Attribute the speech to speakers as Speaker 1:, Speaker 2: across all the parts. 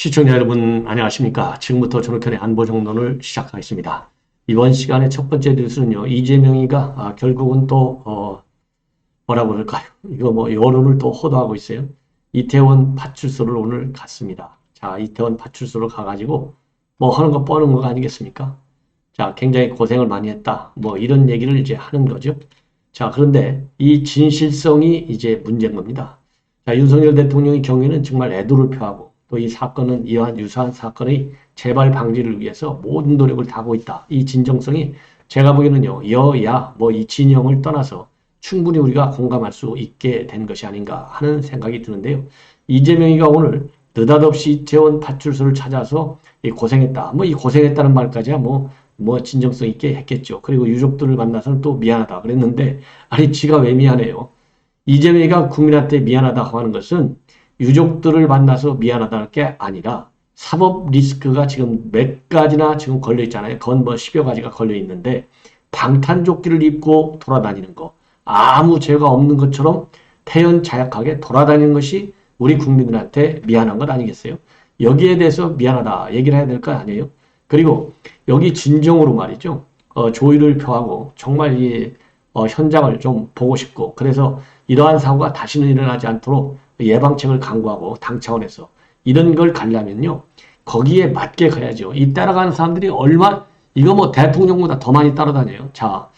Speaker 1: 시청자 여러분 안녕하십니까. 지금부터 조록현의 안보정론을 시작하겠습니다. 이번 시간의 첫 번째 뉴스는요. 이재명이가 결국은 또 뭐라고 그럴까요. 이거 뭐 여론을 또 호도하고 있어요. 이태원 파출소를 오늘 갔습니다. 자, 이태원 파출소로 가가지고 뭐 하는 거 뻔한 거 아니겠습니까? 자, 굉장히 고생을 많이 했다. 뭐 이런 얘기를 이제 하는 거죠. 자, 그런데 이 진실성이 이제 문제인 겁니다. 자, 윤석열 대통령의 경우에는 정말 애도를 표하고 또 이 사건은 이와 유사한 사건의 재발 방지를 위해서 모든 노력을 다하고 있다. 이 진정성이 제가 보기에는요, 여야 뭐 이 진영을 떠나서 충분히 우리가 공감할 수 있게 된 것이 아닌가 하는 생각이 드는데요. 이재명이가 오늘 느닷없이 이태원 파출소를 찾아서 고생했다. 뭐 이 고생했다는 말까지야 뭐 진정성 있게 했겠죠. 그리고 유족들을 만나서는 또 미안하다 그랬는데 아니 지가 왜 미안해요? 이재명이가 국민한테 미안하다고 하는 것은 유족들을 만나서 미안하다는 게 아니라 사법 리스크가 지금 몇 가지나 지금 걸려 있잖아요. 건 뭐 10여 가지가 걸려 있는데 방탄조끼를 입고 돌아다니는 거, 아무 죄가 없는 것처럼 태연자약하게 돌아다니는 것이 우리 국민들한테 미안한 것 아니겠어요? 여기에 대해서 미안하다 얘기를 해야 될 거 아니에요? 그리고 여기 진정으로 말이죠. 조의를 표하고 정말 이 현장을 좀 보고 싶고 그래서 이러한 사고가 다시는 일어나지 않도록 예방책을 강구하고 당 차원에서 이런 걸 가려면요. 거기에 맞게 가야죠. 이 따라가는 사람들이 이거 뭐 대통령보다 더 많이 따라다녀요. 자,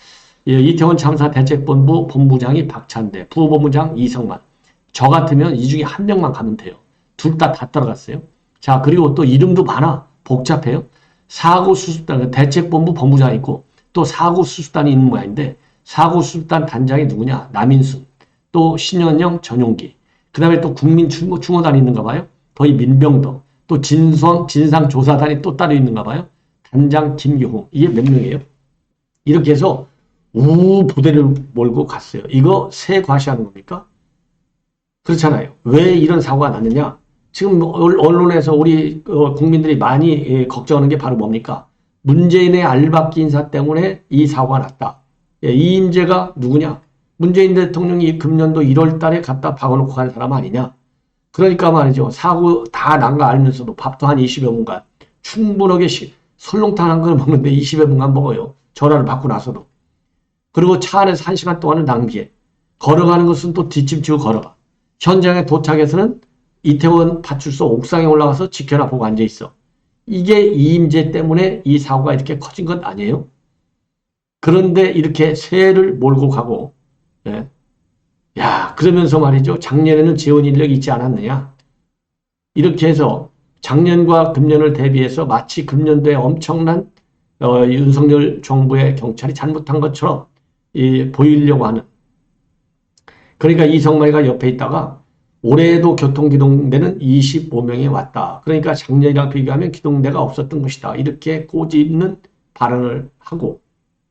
Speaker 1: 이태원 참사 대책본부 본부장이 박찬대, 부본부장 이성만. 저 같으면 이 중에 한 명만 가면 돼요. 둘 다 따라갔어요. 자, 그리고 또 이름도 많아. 복잡해요. 사고수습단, 대책본부 본부장이 있고 또 사고수습단이 있는 모양인데 사고수습단 단장이 누구냐? 남인순, 또 신현영, 전용기. 그 다음에 또 국민추모단이 있는가 봐요. 거의 민병덕. 또 진상조사단이 또 따로 있는가 봐요. 단장 김규홍. 이게 몇 명이에요? 이렇게 해서 부대를 몰고 갔어요. 이거 새 과시하는 겁니까? 그렇잖아요. 왜 이런 사고가 났느냐? 지금 언론에서 우리 국민들이 많이 걱정하는 게 바로 뭡니까? 문재인의 알박기 인사 때문에 이 사고가 났다. 이 인재가 누구냐? 문재인 대통령이 금년도 1월 달에 갖다 박아놓고 간 사람 아니냐? 그러니까 말이죠. 사고 다 난 거 알면서도 밥도 한 20여 분간 충분하게 설렁탕 한 그릇 먹는데 20여 분간 먹어요. 전화를 받고 나서도. 그리고 차 안에서 1시간 동안을 낭비해. 걸어가는 것은 또 뒷짐지고 걸어가. 현장에 도착해서는 이태원 파출소 옥상에 올라가서 지켜나 보고 앉아있어. 이게 이임제 때문에 이 사고가 이렇게 커진 것 아니에요? 그런데 이렇게 새를 몰고 가고 예. 야, 그러면서 말이죠. 작년에는 재원 인력이 있지 않았느냐. 이렇게 해서 작년과 금년을 대비해서 마치 금년도에 엄청난 윤석열 정부의 경찰이 잘못한 것처럼 보이려고 하는. 그러니까 이성만이가 옆에 있다가 올해에도 교통기동대는 25명이 왔다. 그러니까 작년이랑 비교하면 기동대가 없었던 것이다. 이렇게 꼬집는 발언을 하고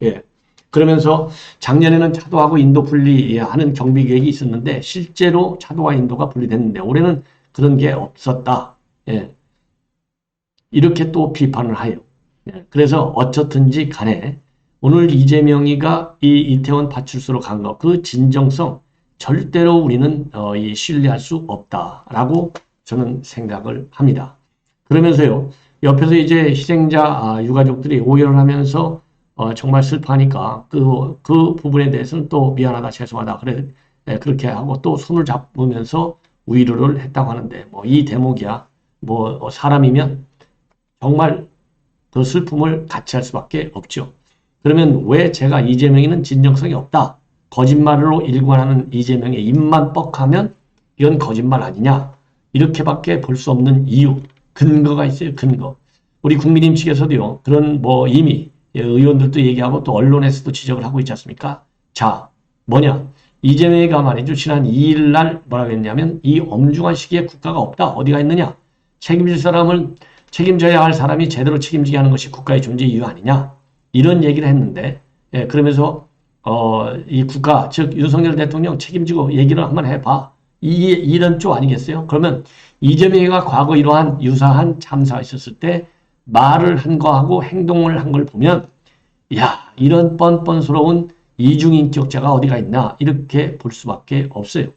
Speaker 1: 예. 그러면서 작년에는 차도하고 인도 분리하는 경비 계획이 있었는데 실제로 차도와 인도가 분리됐는데 올해는 그런 게 없었다. 예. 이렇게 또 비판을 해요. 예. 그래서 어쨌든지 간에 오늘 이재명이가 이 이태원 파출소로 간 거 그 진정성 절대로 우리는 신뢰할 수 없다라고 저는 생각을 합니다. 그러면서요. 옆에서 이제 희생자 유가족들이 오열을 하면서 정말 슬퍼하니까 그 부분에 대해서는 또 미안하다, 죄송하다, 그래, 그렇게 하고 또 손을 잡으면서 위로를 했다고 하는데, 뭐, 이 대목이야. 뭐, 사람이면 정말 그 슬픔을 같이 할 수밖에 없죠. 그러면 왜 제가 이재명이는 진정성이 없다. 거짓말로 일관하는 이재명의 입만 뻑하면 이건 거짓말 아니냐. 이렇게밖에 볼 수 없는 이유, 근거가 있어요, 근거. 우리 국민의힘 측에서도요, 그런 뭐 이미 의원들도 얘기하고 또 언론에서도 지적을 하고 있지 않습니까? 자, 뭐냐? 이재명이가 말이죠. 지난 2일 날 뭐라고 했냐면 이 엄중한 시기에 국가가 없다. 어디가 있느냐? 책임져야 할 사람이 제대로 책임지게 하는 것이 국가의 존재 이유 아니냐? 이런 얘기를 했는데 그러면서 이 국가, 즉 윤석열 대통령 책임지고 얘기를 한번 해봐. 이런 쪽 아니겠어요? 그러면 이재명이가 과거 이러한 유사한 참사가 있었을 때 말을 한 거하고 행동을 한 걸 보면 야, 이런 뻔뻔스러운 이중인격자가 어디가 있나 이렇게 볼 수밖에 없어요.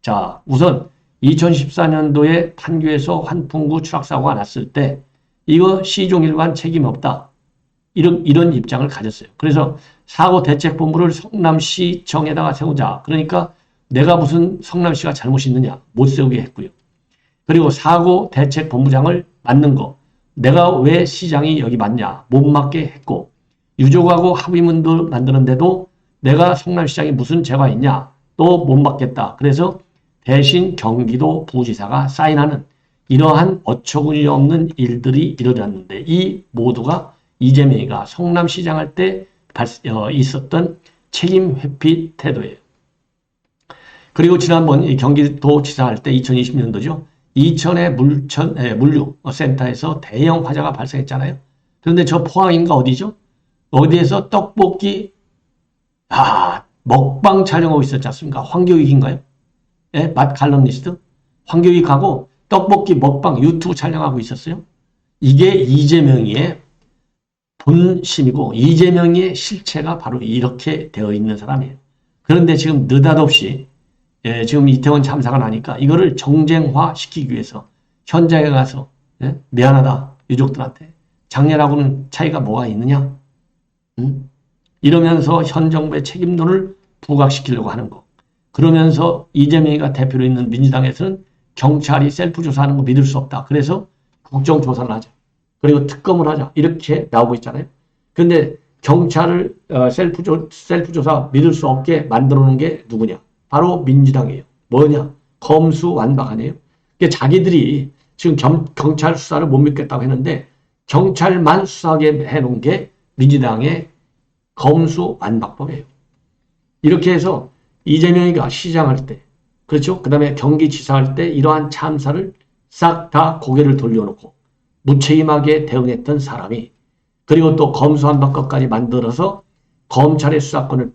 Speaker 1: 자, 우선 2014년도에 판교에서 환풍구 추락사고가 났을 때 이거 시종일관 책임 없다. 이런 입장을 가졌어요. 그래서 사고대책본부를 성남시청에다가 세우자. 그러니까 내가 무슨 성남시가 잘못이 있느냐. 못 세우게 했고요. 그리고 사고대책본부장을 맡는 거. 내가 왜 시장이 여기 맞냐. 못 맡게 했고 유족하고 합의문도 만드는데도 내가 성남시장이 무슨 죄가 있냐. 또 못 맡겠다. 그래서 대신 경기도 부지사가 사인하는 이러한 어처구니 없는 일들이 이루어졌는데 이 모두가 이재명이가 성남시장 할 때 있었던 책임 회피 태도예요. 그리고 지난번 이 경기도지사 할 때 2020년도죠. 이천의 물류센터에서 대형 화재가 발생했잖아요. 그런데 저 포항인가 어디죠? 어디에서 떡볶이 먹방 촬영하고 있었지 않습니까? 황교익인가요? 예, 맛 칼럼니스트 황교익하고 떡볶이 먹방 유튜브 촬영하고 있었어요. 이게 이재명의 본심이고 이재명의 실체가 바로 이렇게 되어 있는 사람이에요. 그런데 지금 느닷없이 지금 이태원 참사가 나니까 이거를 정쟁화 시키기 위해서 현장에 가서 미안하다 유족들한테 작년하고는 차이가 뭐가 있느냐 이러면서 현 정부의 책임론을 부각시키려고 하는 거. 그러면서 이재명이가 대표로 있는 민주당에서는 경찰이 셀프 조사하는 거 믿을 수 없다. 그래서 국정조사를 하자. 그리고 특검을 하자. 이렇게 나오고 있잖아요. 근데 경찰을 셀프 조사 믿을 수 없게 만들어 놓은 게 누구냐? 바로 민주당이에요. 뭐냐? 검수완박 아니에요? 그러니까 자기들이 지금 경찰 수사를 못 믿겠다고 했는데 경찰만 수사하게 해놓은 게 민주당의 검수완박법이에요. 이렇게 해서 이재명이가 시장할 때, 그렇죠? 그 다음에 경기지사 할 때 이러한 참사를 싹 다 고개를 돌려놓고 무책임하게 대응했던 사람이 그리고 또 검수완박법까지 만들어서 검찰의 수사권을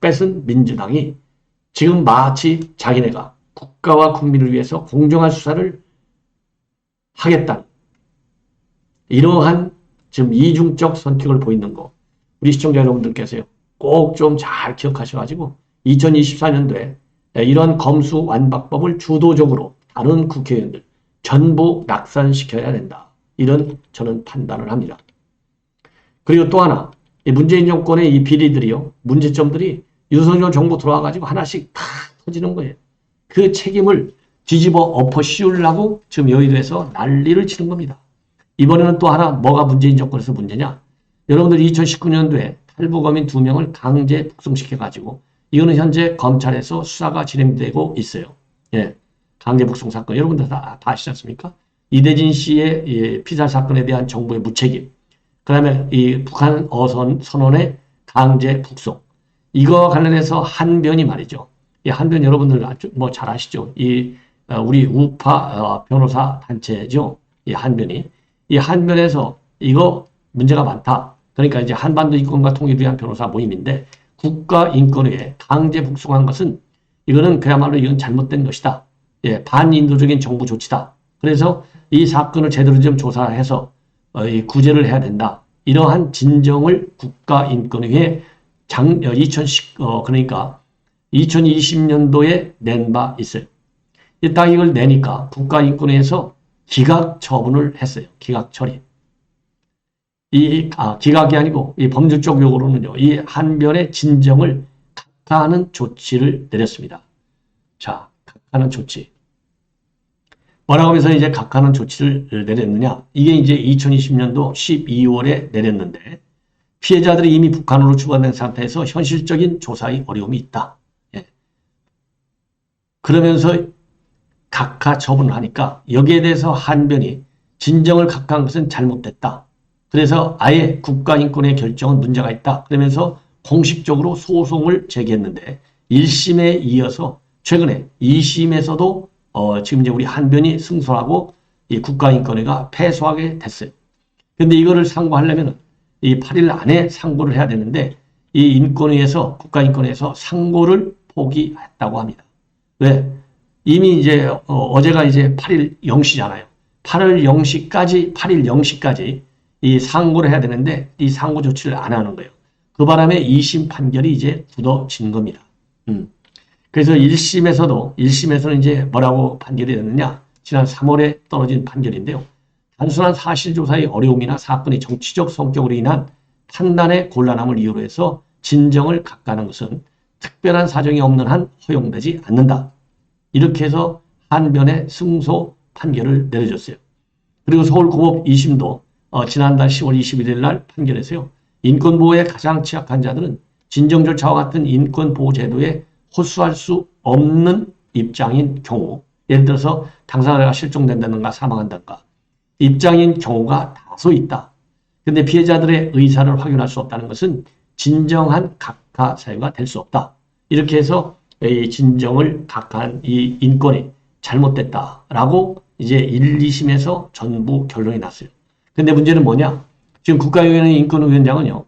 Speaker 1: 뺏은 민주당이 지금 마치 자기네가 국가와 국민을 위해서 공정한 수사를 하겠다는 이러한 지금 이중적 선택을 보이는 거 우리 시청자 여러분들께서요. 꼭 좀 잘 기억하셔가지고 2024년도에 이런 검수완박법을 주도적으로 다른 국회의원들 전부 낙산시켜야 된다. 이런 저는 판단을 합니다. 그리고 또 하나 이 문재인 정권의 이 비리들이요. 문제점들이 윤석열 정부 들어와가지고 하나씩 다 터지는 거예요. 그 책임을 뒤집어 엎어 씌우려고 지금 여의도에서 난리를 치는 겁니다. 이번에는 또 하나 뭐가 문재인 정권에서 문제냐. 여러분들 2019년도에 탈북어민 2명을 강제 북송시켜가지고 이거는 현재 검찰에서 수사가 진행되고 있어요. 예, 강제 북송 사건 여러분들 다 아시지 않습니까? 이대진 씨의 피살 사건에 대한 정부의 무책임, 그 다음에 이 북한 어선 선언의 강제 북송 이거 관련해서 한변이 말이죠. 이 한변 여러분들 뭐 잘 아시죠? 이 우리 우파 변호사 단체죠. 이 한변에서 이거 문제가 많다. 그러니까 이제 한반도 인권과 통일을 위한 변호사 모임인데 국가인권위에 강제 북송한 것은 이거는 그야말로 이건 잘못된 것이다. 예, 반인도적인 정부 조치다. 그래서 이 사건을 제대로 좀 조사해서 구제를 해야 된다. 이러한 진정을 국가인권위에 그러니까 2020년도에 낸 바 있어요. 딱 이걸 내니까 국가인권위에서 기각 처분을 했어요. 기각 처리. 기각이 아니고 이 법률적 용어로는요. 이 한변의 진정을 각하하는 조치를 내렸습니다. 자, 각하하는 조치. 뭐라고 하면서 이제 각하하는 조치를 내렸느냐? 이게 이제 2020년도 12월에 내렸는데 피해자들이 이미 북한으로 추방된 상태에서 현실적인 조사의 어려움이 있다. 예. 그러면서 각하 처분을 하니까 여기에 대해서 한변이 진정을 각하한 것은 잘못됐다. 그래서 아예 국가인권의 결정은 문제가 있다. 그러면서 공식적으로 소송을 제기했는데 1심에 이어서 최근에 2심에서도 지금 이제 우리 한변이 승소하고 이 국가인권위가 패소하게 됐어요. 근데 이거를 상고하려면 이 8일 안에 상고를 해야 되는데 이 인권위에서 국가인권위에서 상고를 포기했다고 합니다. 왜? 이미 이제 어제가 이제 8일 0시잖아요. 8일 0시까지 이 상고를 해야 되는데 이 상고 조치를 안 하는 거예요. 그 바람에 2심 판결이 이제 굳어진 겁니다. 그래서 1심에서는 이제 뭐라고 판결이 됐느냐? 지난 3월에 떨어진 판결인데요. 단순한 사실조사의 어려움이나 사건의 정치적 성격으로 인한 판단의 곤란함을 이유로 해서 진정을 각하하는 것은 특별한 사정이 없는 한 허용되지 않는다. 이렇게 해서 한변의 승소 판결을 내려줬어요. 그리고 서울고법 2심도 지난달 10월 21일 날 판결에서요. 인권보호에 가장 취약한 자들은 진정 절차와 같은 인권보호 제도에 호소할 수 없는 입장인 경우, 예를 들어서 당사자가 실종된다든가 사망한다든가 입장인 경우가 다소 있다. 근데 피해자들의 의사를 확인할 수 없다는 것은 진정한 각하 사유가 될 수 없다. 이렇게 해서 이 진정을 각하한 이 인권이 잘못됐다라고 이제 1, 2심에서 전부 결론이 났어요. 근데 문제는 뭐냐? 지금 국가위원회 인권위원장은요,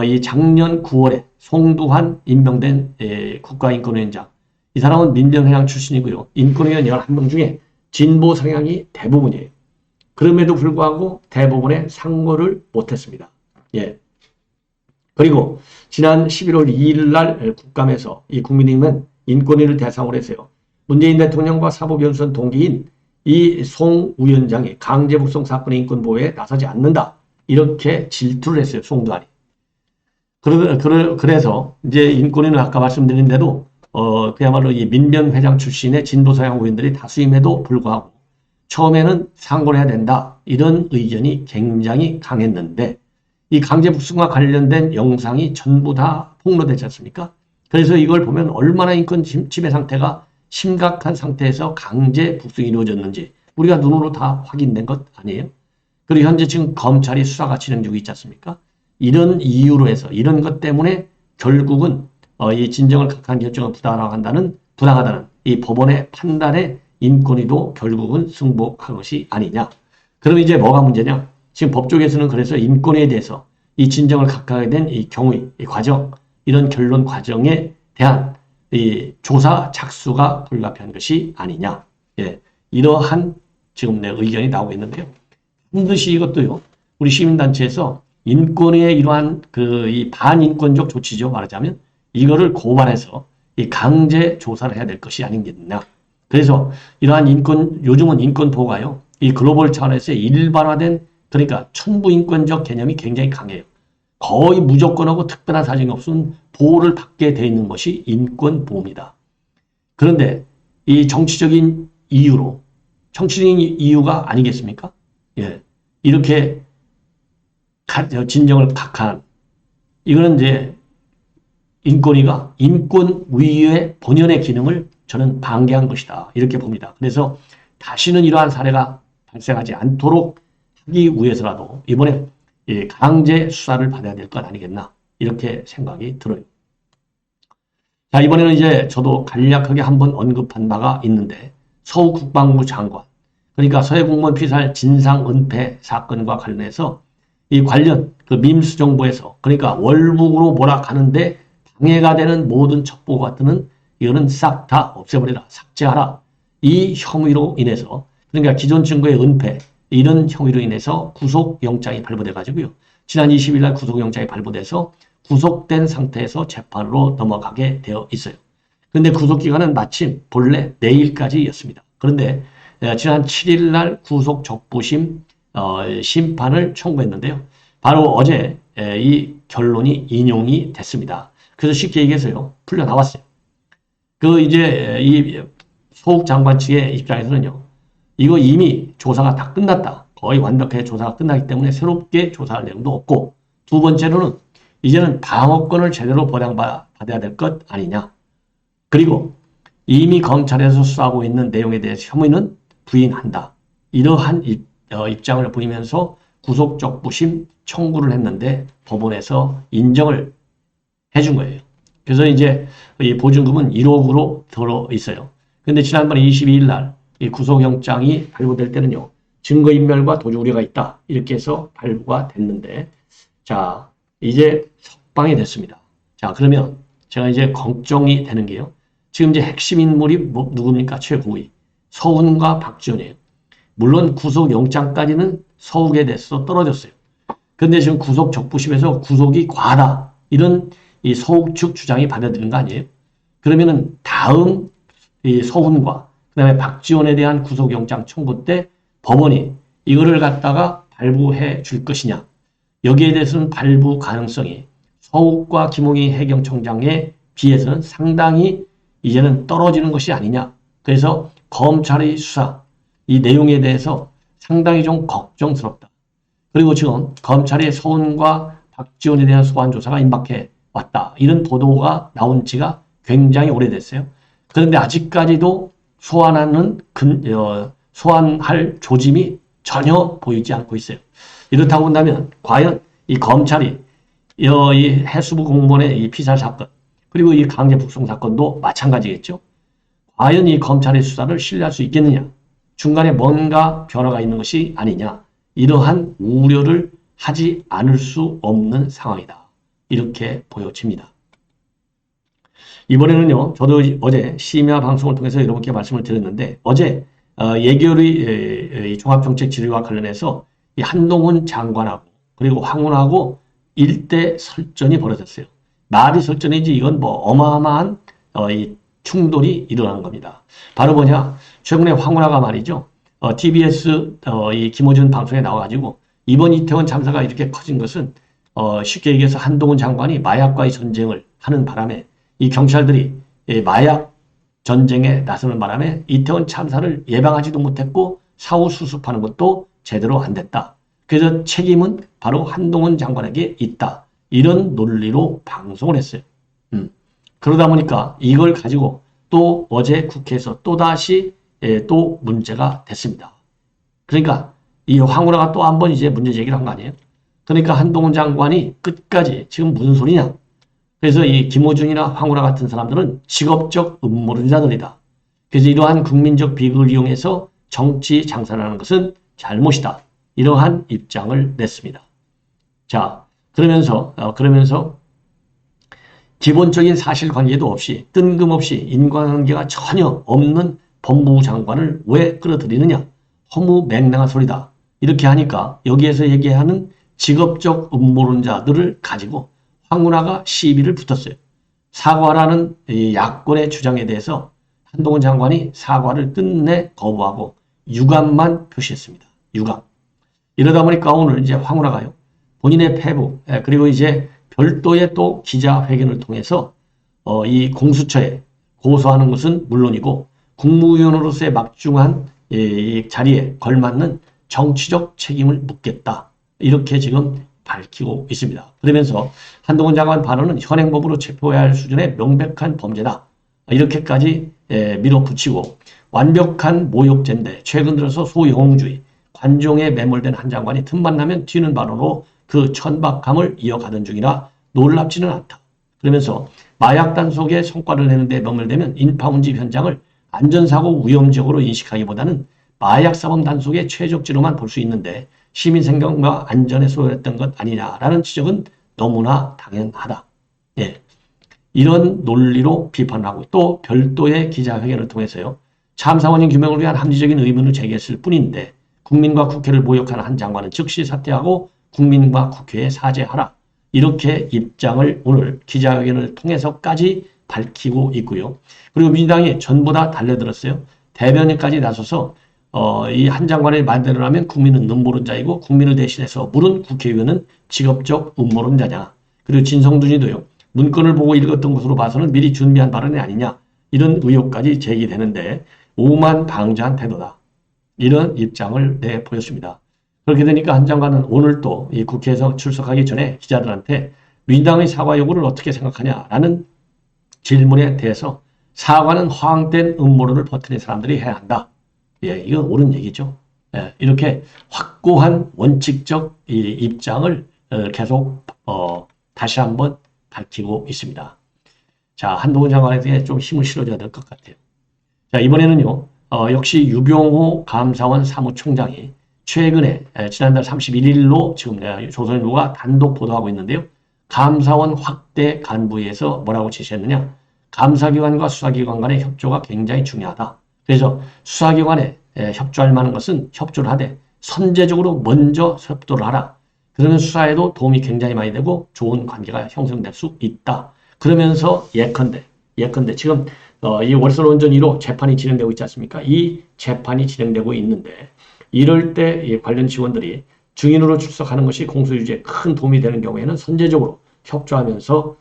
Speaker 1: 이 작년 9월에 송두환 임명된 국가인권위원장. 이 사람은 민변회장 출신이고요. 인권위원 11명 중에 진보 성향이 대부분이에요. 그럼에도 불구하고 대부분의 상고를 못했습니다. 예. 그리고 지난 11월 2일 날 국감에서 이 국민의힘은 인권위를 대상으로 해서요. 문재인 대통령과 사법연수원 동기인 이 송 위원장이 강제북송 사건의 인권보호에 나서지 않는다. 이렇게 질투를 했어요. 송두환이. 그래서 이제 인권위는 아까 말씀드린 대로 그야말로 이 민변회장 출신의 진보서양 의원들이 다수임에도 불구하고 처음에는 상고를 해야 된다. 이런 의견이 굉장히 강했는데 이 강제북송과 관련된 영상이 전부 다 폭로되지 않습니까? 그래서 이걸 보면 얼마나 인권 침해 상태가 심각한 상태에서 강제 북송이 이루어졌는지 우리가 눈으로 다 확인된 것 아니에요? 그리고 현재 지금 검찰이 수사가 진행 중에 있지 않습니까? 이런 이유로 해서 이런 것 때문에 결국은 이 진정을 각하한 결정을 부당하다는 이 법원의 판단에 인권위도 결국은 승복한 것이 아니냐. 그럼 이제 뭐가 문제냐? 지금 법조계에서는 그래서 인권위에 대해서 이 진정을 각하게 된 이 경위, 이 과정, 이런 결론 과정에 대한 이 조사 착수가 불가피한 것이 아니냐. 예, 이러한 지금 내 의견이 나오고 있는데요. 반드시 이것도요, 우리 시민단체에서 인권위의 이러한 이 반인권적 조치죠. 말하자면 이거를 고발해서 이 강제 조사를 해야 될 것이 아니겠느냐. 그래서 이러한 요즘은 인권 보호가요, 이 글로벌 차원에서의 일반화된, 그러니까 천부인권적 개념이 굉장히 강해요. 거의 무조건하고 특별한 사정이 없으면 보호를 받게 되어 있는 것이 인권 보호입니다. 그런데 이 정치적인 이유가 아니겠습니까? 예. 이렇게 진정을 각하한, 이거는 이제 인권위가 인권위의 본연의 기능을 저는 방해한 것이다. 이렇게 봅니다. 그래서 다시는 이러한 사례가 발생하지 않도록 하기 위해서라도 이번에 강제 수사를 받아야 될 것 아니겠나. 이렇게 생각이 들어요. 자, 이번에는 이제 저도 간략하게 한번 언급한 바가 있는데 서욱 국방부 장관, 그러니까 서해 공무원 피살 진상 은폐 사건과 관련해서 이 관련 민수정부에서 그러니까 월북으로 몰아가는데 방해가 되는 모든 첩보가 뜨는 이거는 싹 다 없애버리라, 삭제하라. 이 혐의로 인해서 그러니까 기존 증거의 은폐 이런 혐의로 인해서 구속영장이 발부돼 가지고요. 지난 20일 날 구속영장이 발부돼서 구속된 상태에서 재판으로 넘어가게 되어 있어요. 그런데 구속기간은 마침 본래 내일까지였습니다. 그런데 지난 7일 날 구속 적부심 심판을 청구했는데요. 바로 어제 이 결론이 인용이 됐습니다. 그래서 쉽게 얘기해서요, 풀려 나왔어요. 이제 이 서욱 장관 측의 입장에서는요, 이거 이미 조사가 다 끝났다. 거의 완벽하게 조사가 끝나기 때문에 새롭게 조사할 내용도 없고, 두 번째로는 이제는 방어권을 제대로 보장받아야 될 것 아니냐. 그리고 이미 검찰에서 수사하고 있는 내용에 대해서 혐의는 부인한다. 이러한 입장을 보이면서 구속적부심 청구를 했는데 법원에서 인정을 해준 거예요. 그래서 이제 이 보증금은 1억으로 들어 있어요. 근데 지난번에 22일 날 이 구속영장이 발부될 때는요, 증거인멸과 도주 우려가 있다. 이렇게 해서 발부가 됐는데, 자, 이제 석방이 됐습니다. 자, 그러면 제가 이제 걱정이 되는 게요, 지금 이제 핵심 인물이 누굽니까? 최고위. 서훈과 박지원이에요. 물론 구속영장까지는 서욱에 대해서 떨어졌어요. 근데 지금 구속 적부심에서 구속이 과하다. 이런 이 서욱 측 주장이 받아들인 거 아니에요? 그러면은 다음 이 서훈과 그다음에 박지원에 대한 구속영장 청구 때 법원이 이거를 갖다가 발부해 줄 것이냐. 여기에 대해서는 발부 가능성이 서욱과 김홍희 해경청장에 비해서는 상당히 이제는 떨어지는 것이 아니냐. 그래서 검찰의 수사, 이 내용에 대해서 상당히 좀 걱정스럽다. 그리고 지금 검찰의 서훈과 박지원에 대한 소환 조사가 임박해 왔다. 이런 보도가 나온 지가 굉장히 오래됐어요. 그런데 아직까지도 소환할 조짐이 전혀 보이지 않고 있어요. 이렇다고 한다면 과연 이 검찰이 이 해수부 공무원의 이 피살 사건 그리고 이 강제 북송 사건도 마찬가지겠죠. 과연 이 검찰의 수사를 신뢰할 수 있겠느냐. 중간에 뭔가 변화가 있는 것이 아니냐. 이러한 우려를 하지 않을 수 없는 상황이다. 이렇게 보여집니다. 이번에는요. 저도 어제 심야 방송을 통해서 여러분께 말씀을 드렸는데 어제 예결위 종합정책질의와 관련해서 이 한동훈 장관하고 그리고 황운하고 일대 설전이 벌어졌어요. 말이 설전이지 이건 뭐 어마어마한 이 충돌이 일어난 겁니다. 바로 뭐냐? 최근에 황운하가 말이죠. TBS 이 김어준 방송에 나와가지고 이번 이태원 참사가 이렇게 커진 것은 쉽게 얘기해서 한동훈 장관이 마약과의 전쟁을 하는 바람에 이 경찰들이 마약 전쟁에 나서는 바람에 이태원 참사를 예방하지도 못했고 사후 수습하는 것도 제대로 안 됐다. 그래서 책임은 바로 한동훈 장관에게 있다. 이런 논리로 방송을 했어요. 그러다 보니까 이걸 가지고 또 어제 국회에서 또다시 또 문제가 됐습니다. 그러니까 이 황운하가 또 한 번 이제 문제 제기를 한 거 아니에요? 그러니까 한동훈 장관이 끝까지 지금 무슨 소리냐? 그래서 이 김어준이나 황운하 같은 사람들은 직업적 음모론자들이다. 그래서 이러한 국민적 비극을 이용해서 정치 장사를 하는 것은 잘못이다. 이러한 입장을 냈습니다. 자, 그러면서 기본적인 사실관계도 없이 뜬금없이 인과관계가 전혀 없는 법무부 장관을 왜 끌어들이느냐. 허무맹랑한 소리다. 이렇게 하니까 여기에서 얘기하는 직업적 음모론자들을 가지고 황운하가 시비를 붙었어요. 사과라는 이 야권의 주장에 대해서 한동훈 장관이 사과를 끝내 거부하고 유감만 표시했습니다. 유감. 이러다 보니까 오늘 이제 황운하가요. 본인의 패부 그리고 이제 별도의 또 기자회견을 통해서 이 공수처에 고소하는 것은 물론이고 국무위원으로서의 막중한 이 자리에 걸맞는 정치적 책임을 묻겠다. 이렇게 지금 밝히고 있습니다. 그러면서 한동훈 장관 발언은 현행법으로 체포해야 할 수준의 명백한 범죄다. 이렇게까지 밀어붙이고 완벽한 모욕죄인데 최근 들어서 소영웅주의, 관종에 매몰된 한 장관이 틈만 나면 튀는 발언으로 그 천박함을 이어가던 중이라 놀랍지는 않다. 그러면서 마약 단속에 성과를 내는데 매몰되면 인파운집 현장을 안전사고 위험적으로 인식하기보다는 마약사범 단속의 최적지로만 볼 수 있는데 시민 생명과 안전에 소홀했던 것 아니냐라는 지적은 너무나 당연하다. 예. 이런 논리로 비판하고 또 별도의 기자회견을 통해서요. 참사 원인 규명을 위한 합리적인 의문을 제기했을 뿐인데 국민과 국회를 모욕하는 한 장관은 즉시 사퇴하고 국민과 국회에 사죄하라. 이렇게 입장을 오늘 기자회견을 통해서까지 밝히고 있고요. 그리고 민주당이 전부 다 달려들었어요. 대변인까지 나서서 이 한 장관의 말대로 하면 국민은 음모론자이고 국민을 대신해서 물은 국회의원은 직업적 음모론자냐. 그리고 진성준이도요. 문건을 보고 읽었던 것으로 봐서는 미리 준비한 발언이 아니냐. 이런 의혹까지 제기되는데 오만방자한 태도다. 이런 입장을 내보였습니다. 그렇게 되니까 한 장관은 오늘 또 이 국회에서 출석하기 전에 기자들한테 민주당의 사과 요구를 어떻게 생각하냐라는 질문에 대해서 사과는 허황된 음모론을 퍼뜨린 사람들이 해야 한다. 예, 이건 옳은 얘기죠. 예, 이렇게 확고한 원칙적 이 입장을 계속 다시 한번 밝히고 있습니다. 자, 한동훈 장관에게 좀 힘을 실어줘야 될 것 같아요. 자, 이번에는요. 역시 유병호 감사원 사무총장이 최근에 지난달 31일로 지금 조선일보가 단독 보도하고 있는데요. 감사원 확대 간부위에서 뭐라고 지시했느냐. 감사기관과 수사기관 간의 협조가 굉장히 중요하다. 그래서 수사기관에 협조할 만한 것은 협조를 하되 선제적으로 먼저 협조를 하라. 그러면 수사에도 도움이 굉장히 많이 되고 좋은 관계가 형성될 수 있다. 그러면서 예컨대 예컨대 지금 이 월선 원전 1호 재판이 진행되고 있지 않습니까? 이 재판이 진행되고 있는데 이럴 때 이 관련 직원들이 증인으로 출석하는 것이 공소유지에 큰 도움이 되는 경우에는 선제적으로 협조하면서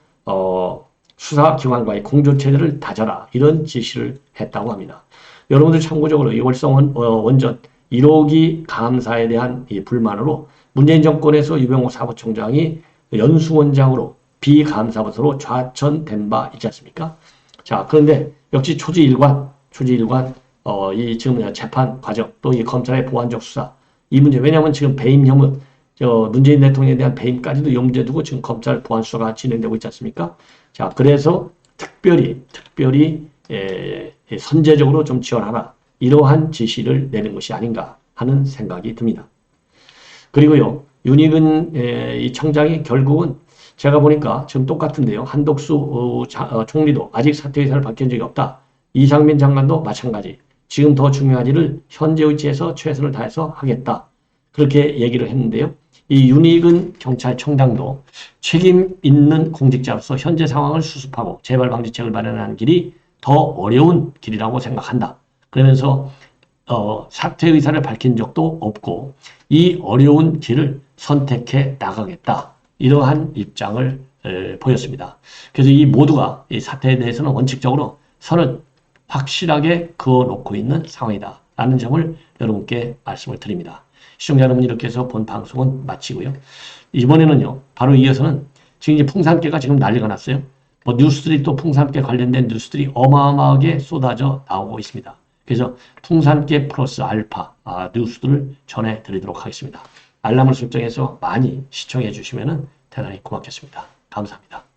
Speaker 1: 수사기관과의 공조체제를 다져라 이런 지시를 했다고 합니다. 여러분들 참고적으로 이 월성 원전 1호기 감사에 대한 이 불만으로 문재인 정권에서 유병호 사무총장이 연수원장으로 비감사부서로 좌천된 바 있지 않습니까? 자, 그런데 역시 초지일관, 이 지금 재판 과정, 또 이 검찰의 보완적 수사, 이 문제, 왜냐하면 지금 배임 혐의, 문재인 대통령에 대한 배임까지도 염두에 두고 지금 검찰 보완 수사가 진행되고 있지 않습니까? 자, 그래서 특별히, 선제적으로 좀 지원하라. 이러한 지시를 내는 것이 아닌가 하는 생각이 듭니다. 그리고요, 윤희근 이 청장이 결국은 제가 보니까 지금 똑같은데요. 한덕수 총리도 아직 사퇴 의사를 밝힌 적이 없다. 이상민 장관도 마찬가지. 지금 더 중요한 일을 현재 위치에서 최선을 다해서 하겠다. 그렇게 얘기를 했는데요. 이 윤희근 경찰청장도 책임 있는 공직자로서 현재 상황을 수습하고 재발 방지책을 마련하는 길이 더 어려운 길이라고 생각한다. 그러면서 사퇴 의사를 밝힌 적도 없고 이 어려운 길을 선택해 나가겠다. 이러한 입장을 보였습니다. 그래서 이 모두가 이 사태에 대해서는 원칙적으로 선을 확실하게 그어놓고 있는 상황이다. 라는 점을 여러분께 말씀을 드립니다. 시청자 여러분 이렇게 해서 본 방송은 마치고요. 이번에는요. 바로 이어서는 지금 이제 풍산개가 지금 난리가 났어요. 뭐 뉴스들이 또 풍산개 관련된 뉴스들이 어마어마하게 쏟아져 나오고 있습니다. 그래서 풍산개 플러스 알파 뉴스들을 전해드리도록 하겠습니다. 알람을 설정해서 많이 시청해 주시면 대단히 고맙겠습니다. 감사합니다.